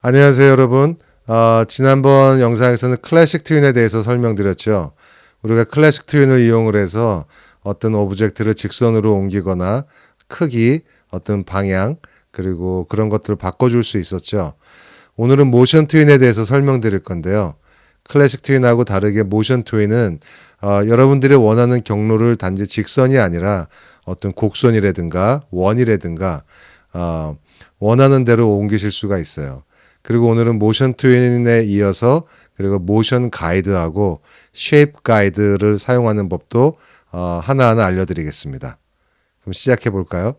안녕하세요, 여러분. 지난번 영상에서는 클래식 트윈에 대해서 설명드렸죠. 우리가 클래식 트윈을 이용을 해서 어떤 오브젝트를 직선으로 옮기거나 크기, 어떤 방향, 그리고 그런 것들을 바꿔줄 수 있었죠. 오늘은 모션 트윈에 대해서 설명드릴 건데요. 클래식 트윈하고 다르게 모션 트윈은 여러분들이 원하는 경로를 단지 직선이 아니라 어떤 곡선이라든가 원이라든가 원하는 대로 옮기실 수가 있어요. 그리고 오늘은 모션 트윈에 이어서 그리고 모션 가이드하고 쉐입 가이드를 사용하는 법도 하나하나 알려드리겠습니다. 그럼 시작해 볼까요?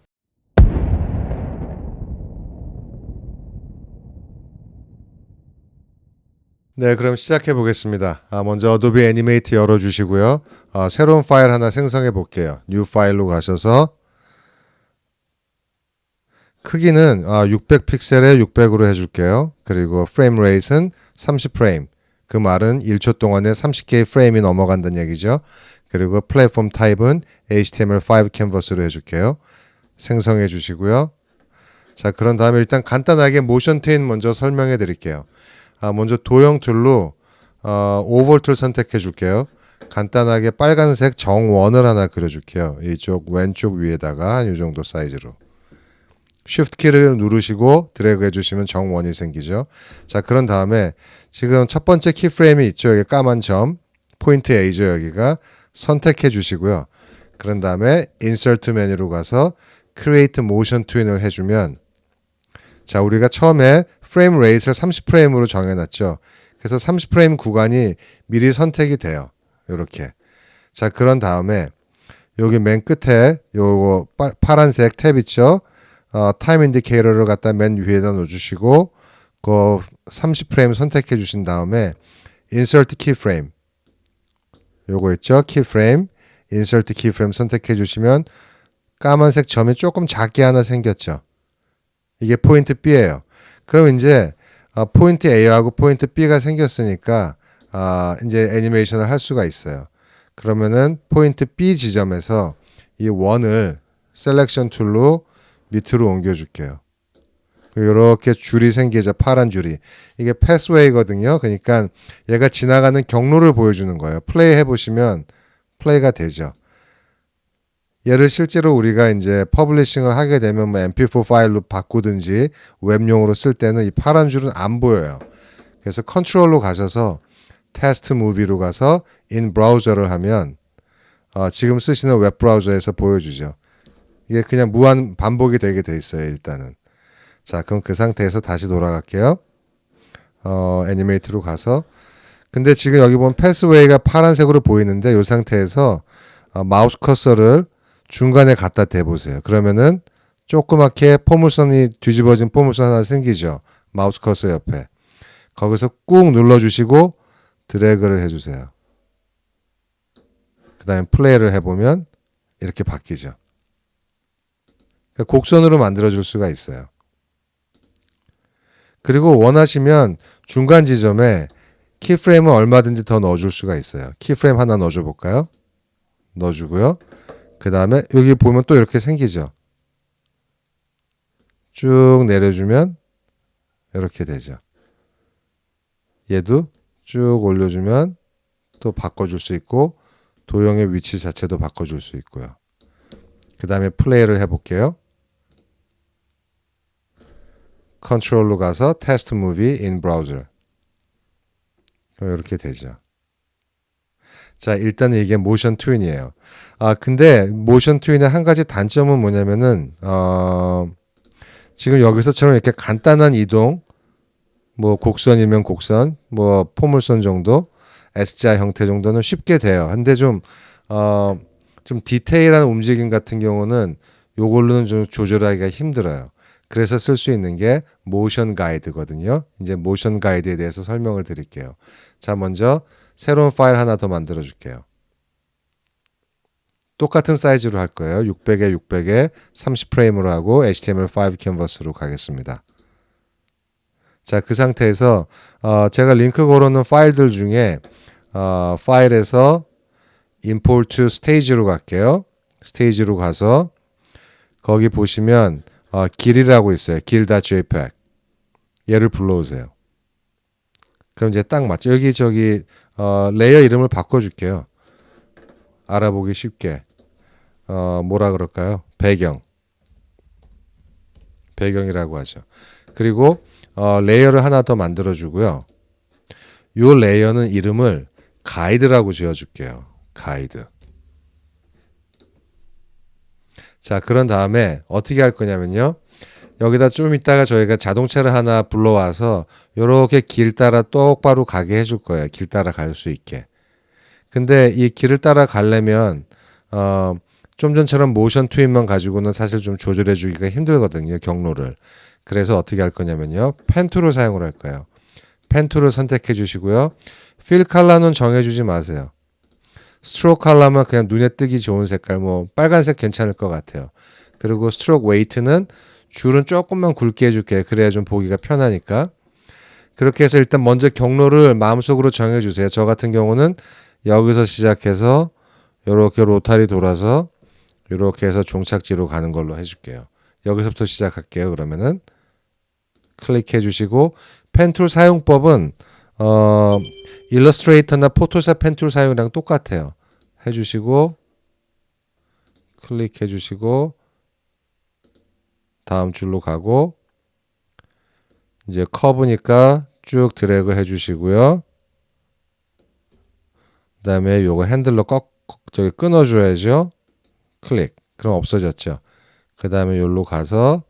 네, 그럼 시작해 보겠습니다. 먼저 어도비 애니메이트 열어주시고요. 새로운 파일 하나 생성해 볼게요. 뉴 파일로 가셔서 크기는 600픽셀에 600으로 해줄게요. 그리고 프레임 레이트는 30프레임. 그 말은 1초 동안에 30개의 프레임이 넘어간다는 얘기죠. 그리고 플랫폼 타입은 HTML5 캔버스로 해줄게요. 생성해 주시고요. 자, 그런 다음에 일단 간단하게 모션 트윈 먼저 설명해 드릴게요. 먼저 도형 툴로 오벌 툴 선택해 줄게요. 간단하게 빨간색 정원을 하나 그려줄게요. 이쪽 왼쪽 위에다가 이 정도 사이즈로. Shift 키를 누르시고 드래그 해주시면 정원이 생기죠. 자, 그런 다음에 지금 첫 번째 키프레임이 있죠. 여기 까만 점, 포인트 A죠. 여기가 선택해 주시고요. 그런 다음에 Insert 메뉴로 가서 Create Motion Twin을 해주면 자, 우리가 처음에 프레임 레이트를 30프레임으로 정해놨죠. 그래서 30프레임 구간이 미리 선택이 돼요. 이렇게. 자, 그런 다음에 여기 맨 끝에 요거 파란색 탭 있죠. 타임 인디케이터를 갖다 맨 위에다 놓아주시고 그 30프레임 선택해 주신 다음에 Insert Keyframe 요거 있죠. Keyframe Insert Keyframe 선택해 주시면 까만색 점이 조금 작게 하나 생겼죠. 이게 포인트 B예요. 그럼 이제 포인트 A하고 포인트 B가 생겼으니까 이제 애니메이션을 할 수가 있어요. 그러면은 포인트 B 지점에서 이 원을 셀렉션 툴로 밑으로 옮겨줄게요. 이렇게 줄이 생기죠. 파란 줄이. 이게 패스웨이거든요. 그러니까 얘가 지나가는 경로를 보여주는 거예요. 플레이 해보시면 플레이가 되죠. 얘를 실제로 우리가 이제 퍼블리싱을 하게 되면 뭐 MP4 파일로 바꾸든지 웹용으로 쓸 때는 이 파란 줄은 안 보여요. 그래서 컨트롤로 가셔서 테스트 무비로 가서 in 브라우저를 하면 지금 쓰시는 웹 브라우저에서 보여주죠. 이게 그냥 무한 반복이 되게 돼 있어요, 일단은. 자, 그럼 그 상태에서 다시 돌아갈게요. 애니메이트로 가서. 근데 지금 여기 보면 패스웨이가 파란색으로 보이는데 이 상태에서 마우스 커서를 중간에 갖다 대보세요. 그러면은 조그맣게 포물선이 뒤집어진 포물선 하나 생기죠. 마우스 커서 옆에. 거기서 꾹 눌러주시고 드래그를 해주세요. 그 다음에 플레이를 해보면 이렇게 바뀌죠. 곡선으로 만들어줄 수가 있어요. 그리고 원하시면 중간 지점에 키프레임을 얼마든지 더 넣어줄 수가 있어요. 키프레임 하나 넣어줘 볼까요? 넣어주고요. 그 다음에 여기 보면 또 이렇게 생기죠. 쭉 내려주면 이렇게 되죠. 얘도 쭉 올려주면 또 바꿔줄 수 있고 도형의 위치 자체도 바꿔줄 수 있고요. 그 다음에 플레이를 해볼게요. 컨트롤로 가서 테스트 무비 인 브라우저. 이렇게 되죠. 자, 일단 이게 모션 트윈이에요. 근데 모션 트윈의 한 가지 단점은 뭐냐면은 지금 여기서처럼 이렇게 간단한 이동, 뭐 곡선이면 곡선, 뭐 포물선 정도, S자 형태 정도는 쉽게 돼요. 근데 좀 디테일한 움직임 같은 경우는 요걸로는 좀 조절하기가 힘들어요. 그래서 쓸 수 있는 게 모션 가이드거든요. 이제 모션 가이드에 대해서 설명을 드릴게요. 자, 먼저 새로운 파일 하나 더 만들어 줄게요. 똑같은 사이즈로 할 거예요. 600에 600에 30프레임으로 하고 HTML5 캔버스로 가겠습니다. 자, 그 상태에서 제가 링크 걸어놓은 파일들 중에 파일에서 import to stage로 갈게요. 스테이지로 가서 거기 보시면 길이라고 있어요. 길.jpg. 얘를 불러오세요. 그럼 이제 딱 맞죠. 여기 레이어 이름을 바꿔줄게요. 알아보기 쉽게. 뭐라 그럴까요? 배경이라고 하죠. 그리고 레이어를 하나 더 만들어주고요. 요 레이어는 이름을 가이드라고 지어줄게요. 가이드. 자, 그런 다음에 어떻게 할 거냐면요. 여기다 좀 이따가 저희가 자동차를 하나 불러와서 요렇게 길 따라 똑바로 가게 해줄 거예요. 길 따라 갈 수 있게. 근데 이 길을 따라 가려면 좀 전처럼 모션 트윈만 가지고는 사실 좀 조절해 주기가 힘들거든요. 경로를. 그래서 어떻게 할 거냐면요. 펜 툴을 사용을 할 거예요. 펜 툴을 선택해 주시고요. 필 컬러는 정해 주지 마세요. 스트로크 컬러만 그냥 눈에 뜨기 좋은 색깔, 뭐 빨간색 괜찮을 것 같아요. 그리고 스트로크 웨이트는 줄은 조금만 굵게 해줄게요. 그래야 좀 보기가 편하니까. 그렇게 해서 일단 먼저 경로를 마음속으로 정해주세요. 저 같은 경우는 여기서 시작해서 이렇게 로타리 돌아서 이렇게 해서 종착지로 가는 걸로 해줄게요. 여기서부터 시작할게요. 그러면은 클릭해 주시고 펜툴 사용법은 일러스트레이터나 포토샵 펜툴 사용이랑 똑같아요. 해주시고 클릭해 주시고 다음 줄로 가고 이제 커브니까 쭉 드래그 해주시고요. 그 다음에 요거 핸들로 저기 끊어줘야죠. 클릭. 그럼 없어졌죠. 그 다음에 여기로 가서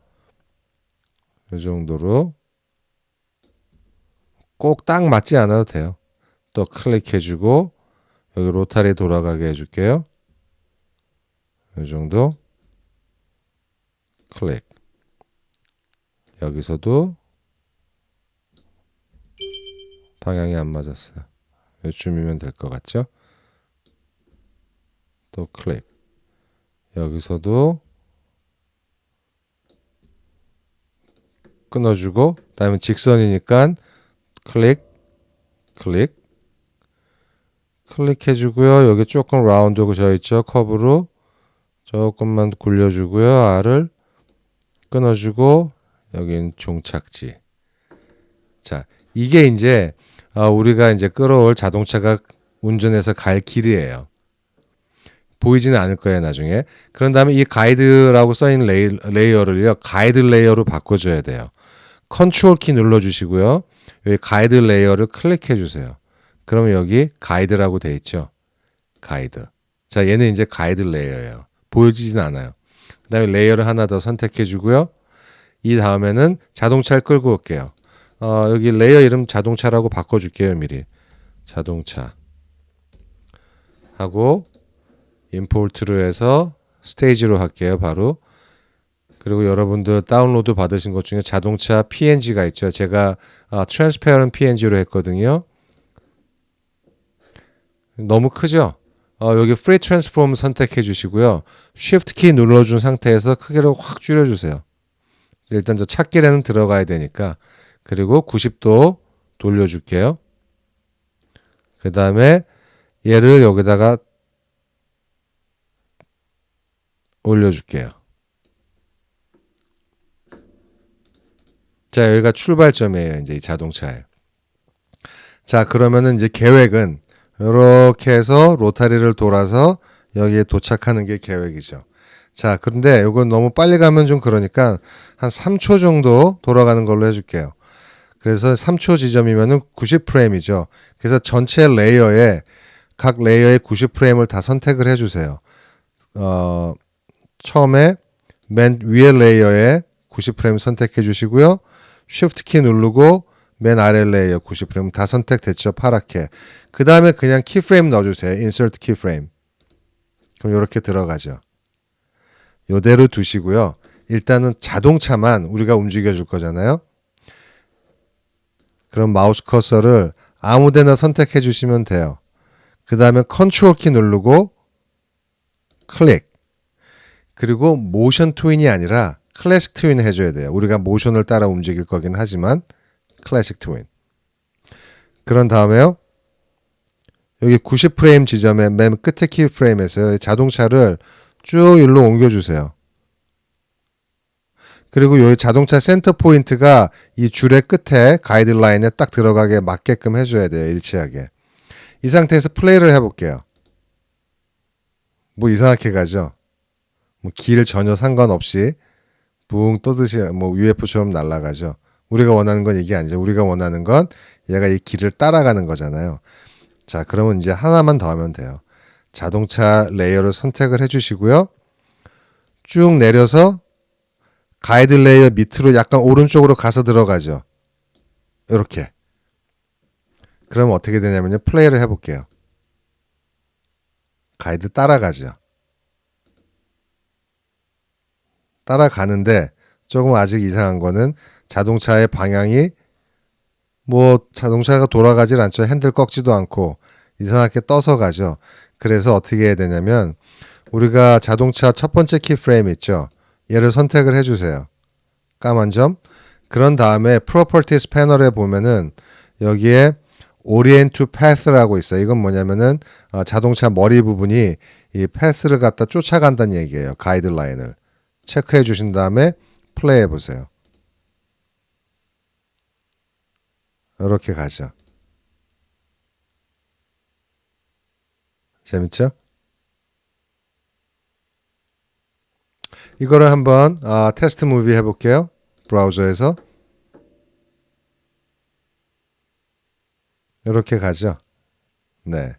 이 정도로 꼭 딱 맞지 않아도 돼요. 또 클릭해주고 여기 로타리 돌아가게 해줄게요. 이 정도 클릭. 여기서도 방향이 안 맞았어요. 요쯤이면 될 것 같죠? 또 클릭. 여기서도 끊어주고 그다음에 직선이니까 클릭 클릭해주고요. 여기 조금 라운드가 져 있죠. 커브로 조금만 굴려주고요. R을 끊어주고 여긴 종착지. 자, 이게 이제 우리가 이제 끌어올 자동차가 운전해서 갈 길이에요. 보이지는 않을 거예요, 나중에. 그런 다음에 이 가이드라고 써있는 레이어를요, 가이드 레이어로 바꿔줘야 돼요. 컨트롤 키 눌러주시고요. 여기 가이드 레이어를 클릭해 주세요. 그러면 여기 가이드라고 돼 있죠. 가이드. 자, 얘는 이제 가이드 레이어예요. 보여지진 않아요. 그 다음에 레이어를 하나 더 선택해 주고요. 이 다음에는 자동차를 끌고 올게요. 여기 레이어 이름 자동차라고 바꿔줄게요, 미리. 자동차. 하고, 임포트로 해서 스테이지로 할게요, 바로. 그리고 여러분들 다운로드 받으신 것 중에 자동차 PNG가 있죠. 제가 트랜스페어런 PNG로 했거든요. 너무 크죠? 여기 Free Transform 선택해 주시고요. Shift 키 눌러준 상태에서 크기를 확 줄여주세요. 일단 저 찾기에는 들어가야 되니까. 그리고 90도 돌려줄게요. 그 다음에 얘를 여기다가 올려줄게요. 자, 여기가 출발점이에요. 이제 이 자동차에. 자, 그러면은 이제 계획은 이렇게 해서 로타리를 돌아서 여기에 도착하는 게 계획이죠. 자, 그런데 이건 너무 빨리 가면 좀 그러니까 한 3초 정도 돌아가는 걸로 해줄게요. 그래서 3초 지점이면은 90프레임이죠. 그래서 전체 레이어에 각 레이어의 90프레임을 다 선택을 해주세요. 처음에 맨 위에 레이어에 90프레임 선택해 주시고요. Shift 키 누르고 맨 아래 레이어 90프레임 다 선택됐죠. 파랗게. 그 다음에 그냥 키프레임 넣어주세요. Insert 키프레임. 그럼 이렇게 들어가죠. 이대로 두시고요. 일단은 자동차만 우리가 움직여 줄 거잖아요. 그럼 마우스 커서를 아무 데나 선택해 주시면 돼요. 그 다음에 컨트롤 키 누르고 클릭. 그리고 모션 트윈이 아니라 클래식 트윈 해줘야 돼요. 우리가 모션을 따라 움직일 거긴 하지만 클래식 트윈. 그런 다음에요. 여기 90프레임 지점에 맨 끝에 키프레임에서 자동차를 쭉 일로 옮겨주세요. 그리고 이 자동차 센터 포인트가 이 줄의 끝에 가이드라인에 딱 들어가게 맞게끔 해줘야 돼요. 일치하게. 이 상태에서 플레이를 해볼게요. 뭐 이상하게 가죠. 뭐 길 전혀 상관없이 붕 떠듯이 뭐 UFO처럼 날아가죠. 우리가 원하는 건 이게 아니죠. 우리가 원하는 건 얘가 이 길을 따라가는 거잖아요. 자, 그러면 이제 하나만 더 하면 돼요. 자동차 레이어를 선택을 해주시고요. 쭉 내려서 가이드 레이어 밑으로 약간 오른쪽으로 가서 들어가죠. 이렇게. 그럼 어떻게 되냐면요. 플레이를 해볼게요. 가이드 따라가죠. 따라가는데 조금 아직 이상한 거는 자동차의 방향이 뭐 자동차가 돌아가질 않죠. 핸들 꺾지도 않고 이상하게 떠서 가죠. 그래서 어떻게 해야 되냐면 우리가 자동차 첫 번째 키 프레임 있죠. 얘를 선택을 해주세요. 까만 점. 그런 다음에 Properties 패널에 보면은 여기에 Orient to Path라고 있어요. 이건 뭐냐면은 자동차 머리 부분이 이 path를 갖다 쫓아간다는 얘기예요. 가이드라인을. 체크해 주신 다음에 플레이 해보세요. 이렇게 가죠. 재밌죠? 이거를 한번 테스트 무비 해볼게요. 브라우저에서. 이렇게 가죠. 네.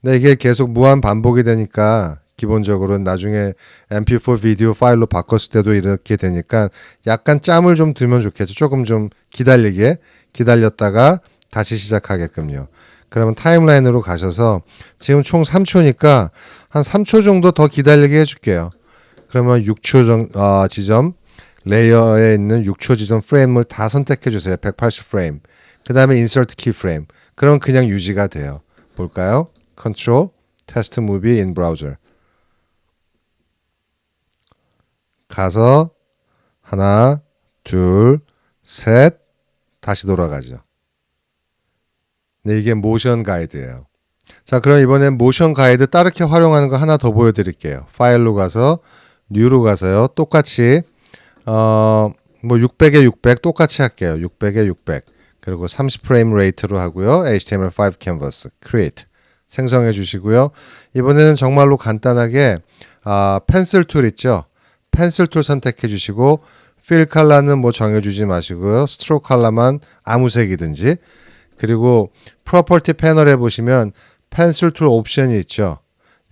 근데 이게 계속 무한 반복이 되니까 기본적으로 나중에 MP4 비디오 파일로 바꿨을 때도 이렇게 되니까 약간 짬을 좀 두면 좋겠죠. 조금 좀 기다렸다가 다시 시작하게끔요. 그러면 타임라인으로 가셔서 지금 총 3초니까 한 3초 정도 더 기다리게 해줄게요. 그러면 6초 지점 레이어에 있는 6초 지점 프레임을 다 선택해 주세요. 180 프레임. 그 다음에 인서트 키 프레임. 그럼 그냥 유지가 돼요. 볼까요? Control, Test Movie in Browser. 가서 하나, 둘, 셋, 다시 돌아가죠. 네, 이게 모션 가이드예요. 자, 그럼 이번엔 모션 가이드 다르게 활용하는 거 하나 더 보여드릴게요. 파일로 가서 New로 가서요. 똑같이 뭐 600에 600 똑같이 할게요. 600에 600 그리고 30 프레임 레이트로 하고요. HTML5 캔버스 create 생성해 주시고요. 이번에는 정말로 간단하게 펜슬 툴 있죠. 펜슬 툴 선택해 주시고 필 컬러는 뭐 정해주지 마시고요. 스트로크 컬러만 아무 색이든지. 그리고 프로퍼티 패널에 보시면 펜슬 툴 옵션이 있죠.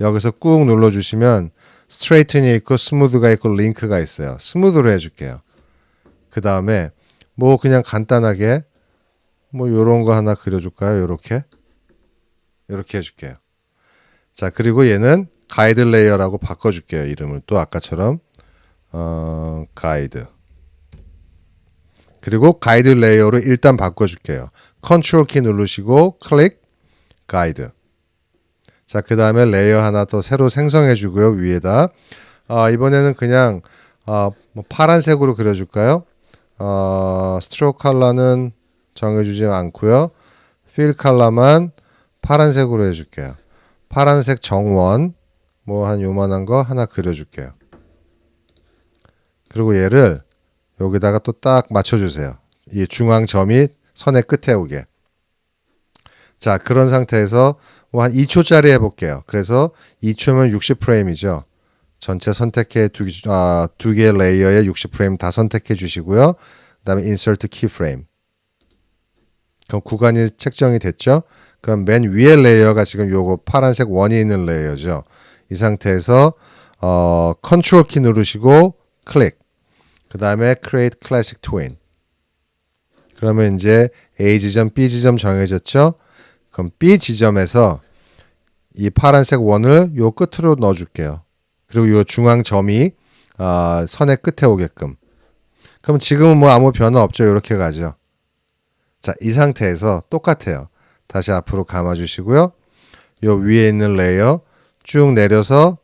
여기서 꾹 눌러주시면 스트레이튼이 있고 스무드가 있고 링크가 있어요. 스무드로 해줄게요. 그 다음에 뭐 그냥 간단하게 뭐 요런 거 하나 그려줄까요? 요렇게 해줄게요. 자, 그리고 얘는 가이드 레이어라고 바꿔줄게요. 이름을 또 아까처럼 가이드. 그리고 가이드 레이어로 일단 바꿔줄게요. 컨트롤 키 누르시고 클릭 가이드. 자, 그 다음에 레이어 하나 더 새로 생성해 주고요. 위에다 이번에는 그냥 뭐 파란색으로 그려줄까요? 스트로크 컬러는 정해주지 않고요. 필 컬러만 파란색으로 해줄게요. 파란색 정원 뭐 한 요만한 거 하나 그려줄게요. 그리고 얘를 여기다가 또 딱 맞춰주세요. 이 중앙 점이 선의 끝에 오게. 자, 그런 상태에서 뭐 한 2초짜리 해볼게요. 그래서 2초면 60프레임이죠. 전체 선택해 두 개 레이어에 60프레임 다 선택해 주시고요. 그 다음에 Insert Keyframe. 그럼 구간이 책정이 됐죠? 그럼 맨 위에 레이어가 지금 요거 파란색 원이 있는 레이어죠. 이 상태에서 컨트롤 키 누르시고 클릭. 그 다음에 Create Classic Twin. 그러면 이제 A 지점, B 지점 정해졌죠? 그럼 B 지점에서 이 파란색 원을 요 끝으로 넣어줄게요. 그리고 요 중앙 점이 선의 끝에 오게끔. 그럼 지금은 뭐 아무 변화 없죠? 이렇게 가죠. 자, 이 상태에서 똑같아요. 다시 앞으로 감아주시고요. 요 위에 있는 레이어 쭉 내려서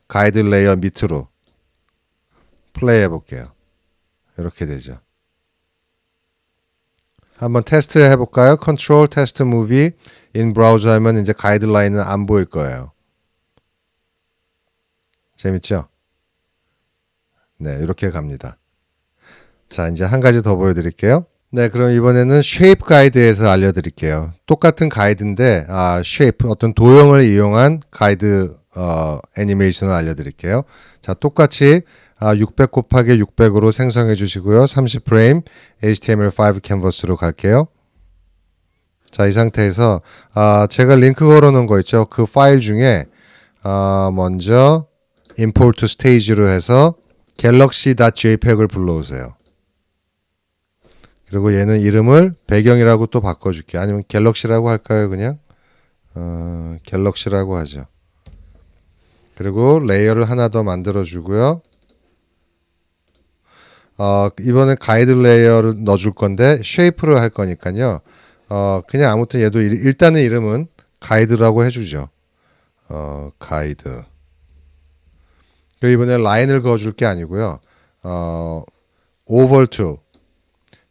가이드 레이어 밑으로 플레이 해볼게요. 이렇게 되죠. 한번 테스트 해볼까요? Control Test Movie in Browser 하면 이제 가이드라인은 안 보일 거예요. 재밌죠? 네, 이렇게 갑니다. 자, 이제 한 가지 더 보여드릴게요. 네, 그럼 이번에는 쉐이프 가이드에서 알려드릴게요. 똑같은 가이드인데, 쉐이프, 어떤 도형을 이용한 가이드, 애니메이션을 알려드릴게요. 자, 똑같이, 600 곱하기 600으로 생성해 주시고요. 30프레임, HTML5 캔버스로 갈게요. 자, 이 상태에서, 제가 링크 걸어 놓은 거 있죠? 그 파일 중에, 먼저, import stage로 해서, galaxy.jpg을 불러오세요. 그리고 얘는 이름을 배경이라고 또 바꿔줄게요. 아니면 갤럭시라고 할까요, 그냥? 갤럭시라고 하죠. 그리고 레이어를 하나 더 만들어주고요. 이번엔 가이드 레이어를 넣어줄 건데, 쉐이프를 할 거니까요. 그냥 아무튼 얘도 일단은 이름은 가이드라고 해주죠. 가이드. 그리고 이번엔 라인을 그어줄 게 아니고요. 오벌 투.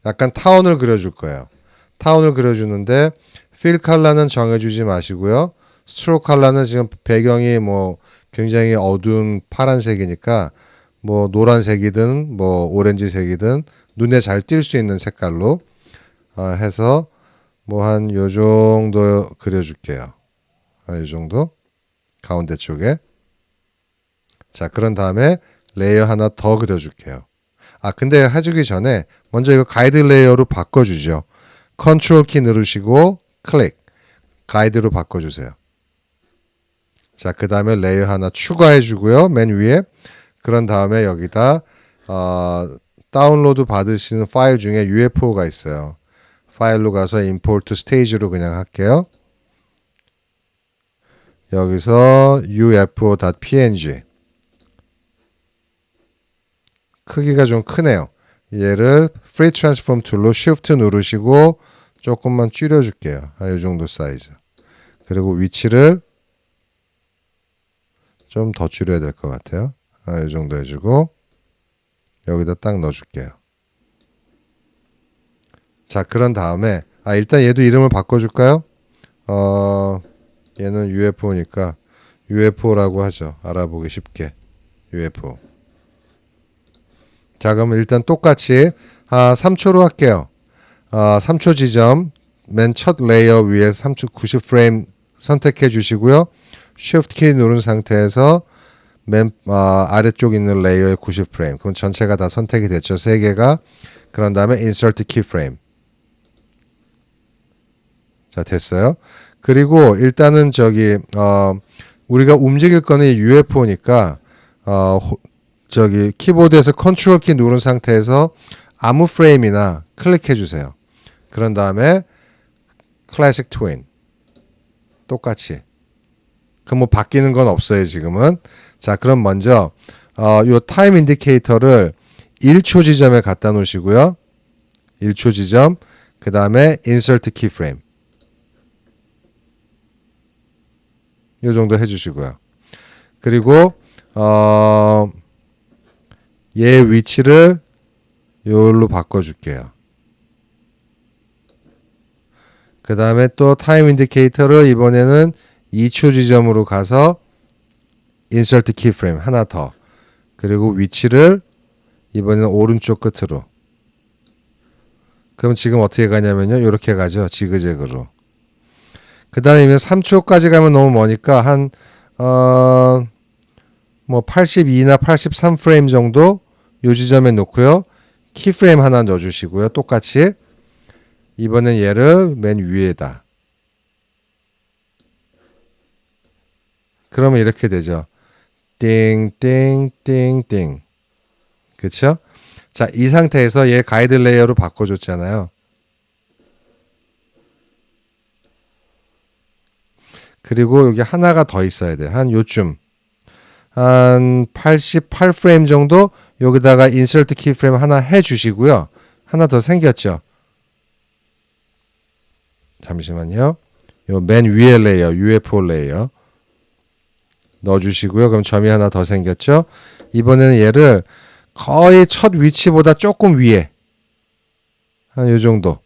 약간 타운을 그려줄 거예요. 타운을 그려주는데 필 컬러는 정해주지 마시고요. 스트로크 컬러는 지금 배경이 뭐 굉장히 어두운 파란색이니까 뭐 노란색이든 뭐 오렌지색이든 눈에 잘 띌 수 있는 색깔로 해서 뭐 한 요 정도 그려줄게요. 요 정도 가운데 쪽에. 자, 그런 다음에 레이어 하나 더 그려줄게요. 근데 해주기 전에 먼저 이거 가이드 레이어로 바꿔주죠. 컨트롤 키 누르시고 클릭. 가이드로 바꿔주세요. 자, 그 다음에 레이어 하나 추가해주고요. 맨 위에. 그런 다음에 여기다 다운로드 받으시는 파일 중에 UFO가 있어요. 파일로 가서 import stage로 그냥 할게요. 여기서 ufo.png. 크기가 좀 크네요. 얘를 Free Transform 툴로 Shift 누르시고 조금만 줄여줄게요. 이 정도 사이즈. 그리고 위치를 좀 더 줄여야 될 것 같아요. 이 정도 해주고 여기다 딱 넣어줄게요. 자, 그런 다음에 일단 얘도 이름을 바꿔줄까요? 얘는 UFO니까 UFO라고 하죠. 알아보기 쉽게. UFO. 자, 그럼 일단 똑같이 3초로 할게요. 3초 지점 맨 첫 레이어 위에 3초 90프레임 선택해 주시고요. Shift 키 누른 상태에서 맨 아래쪽 있는 레이어의 90프레임. 그럼 전체가 다 선택이 됐죠. 3개가. 그런 다음에 Insert Keyframe. 자, 됐어요. 그리고 일단은 우리가 움직일 거는 UFO니까 키보드에서 컨트롤 키 누른 상태에서 아무 프레임이나 클릭해 주세요. 그런 다음에 클래식 트윈 똑같이. 그럼 뭐 바뀌는 건 없어요, 지금은. 자, 그럼 먼저 요 타임 인디케이터를 1초 지점에 갖다 놓으시고요. 1초 지점. 그 다음에 인서트 키프레임. 요 정도 해 주시고요. 그리고 얘 위치를 요걸로 바꿔줄게요. 그 다음에 또 타임 인디케이터를 이번에는 2초 지점으로 가서 인서트 키프레임 하나 더. 그리고 위치를 이번에는 오른쪽 끝으로. 그럼 지금 어떻게 가냐면요. 이렇게 가죠. 지그재그로. 그 다음에 3초까지 가면 너무 머니까 뭐 82나 83프레임 정도 요 지점에 놓고요. 키프레임 하나 넣어주시고요. 똑같이 이번엔 얘를 맨 위에다. 그러면 이렇게 되죠. 띵띵띵띵. 그쵸? 자, 이 상태에서 얘 가이드 레이어로 바꿔줬잖아요. 그리고 여기 하나가 더 있어야 돼. 한 요쯤. 한 88프레임 정도 여기다가 인서트 키프레임 하나 해주시고요. 하나 더 생겼죠. 잠시만요. 요 맨 위에 레이어, UFO 레이어 넣어주시고요. 그럼 점이 하나 더 생겼죠. 이번에는 얘를 거의 첫 위치보다 조금 위에 한 요 정도.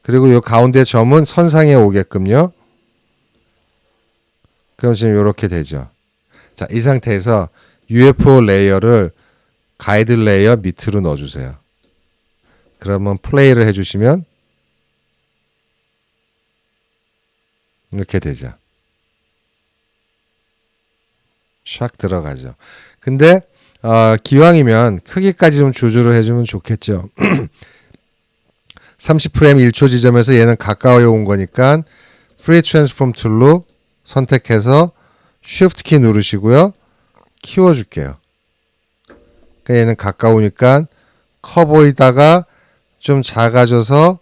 그리고 요 가운데 점은 선상에 오게끔요. 그럼 지금 이렇게 되죠. 자, 이 상태에서 UFO 레이어를 가이드 레이어 밑으로 넣어주세요. 그러면 플레이를 해주시면 이렇게 되죠. 샥 들어가죠. 근데 기왕이면 크기까지 좀 조절을 해주면 좋겠죠. 30프레임 1초 지점에서 얘는 가까워요 온 거니까 Free Transform 툴로 선택해서 Shift 키 누르시고요. 키워줄게요. 그러니까 얘는 가까우니까 커 보이다가 좀 작아져서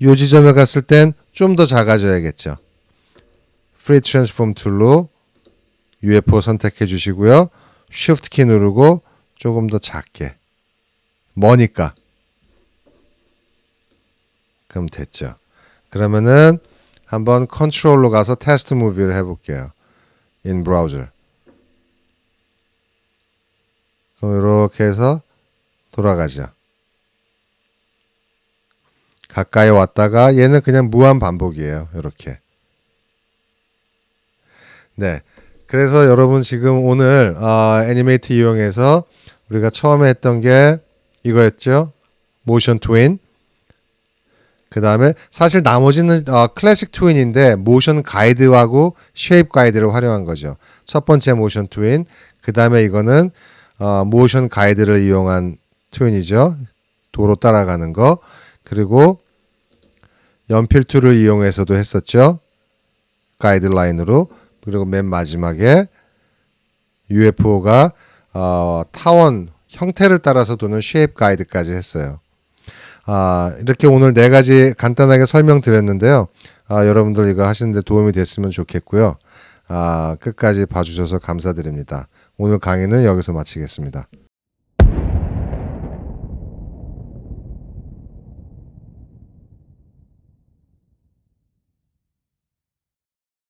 요 지점에 갔을 땐 좀 더 작아져야겠죠. Free Transform 툴로 UFO 선택해 주시고요. Shift 키 누르고 조금 더 작게. 머니까. 그럼 됐죠. 그러면은 한번 컨트롤로 가서 테스트 무비를 해볼게요. In browser. 그럼 이렇게 해서 돌아가죠. 가까이 왔다가 얘는 그냥 무한 반복이에요. 이렇게. 네. 그래서 여러분 지금 오늘 애니메이트 이용해서 우리가 처음에 했던 게 이거였죠. 모션 트윈. 그 다음에 사실 나머지는 클래식 트윈인데 모션 가이드하고 쉐입 가이드를 활용한 거죠. 첫 번째 모션 트윈. 그 다음에 이거는 모션 가이드를 이용한 트윈이죠. 도로 따라가는 거. 그리고 연필 툴을 이용해서도 했었죠. 가이드라인으로. 그리고 맨 마지막에 UFO가 타원 형태를 따라서 도는 쉐입 가이드까지 했어요. 이렇게 오늘 4가지 간단하게 설명드렸는데요. 여러분들 이거 하시는데 도움이 됐으면 좋겠고요. 끝까지 봐주셔서 감사드립니다. 오늘 강의는 여기서 마치겠습니다.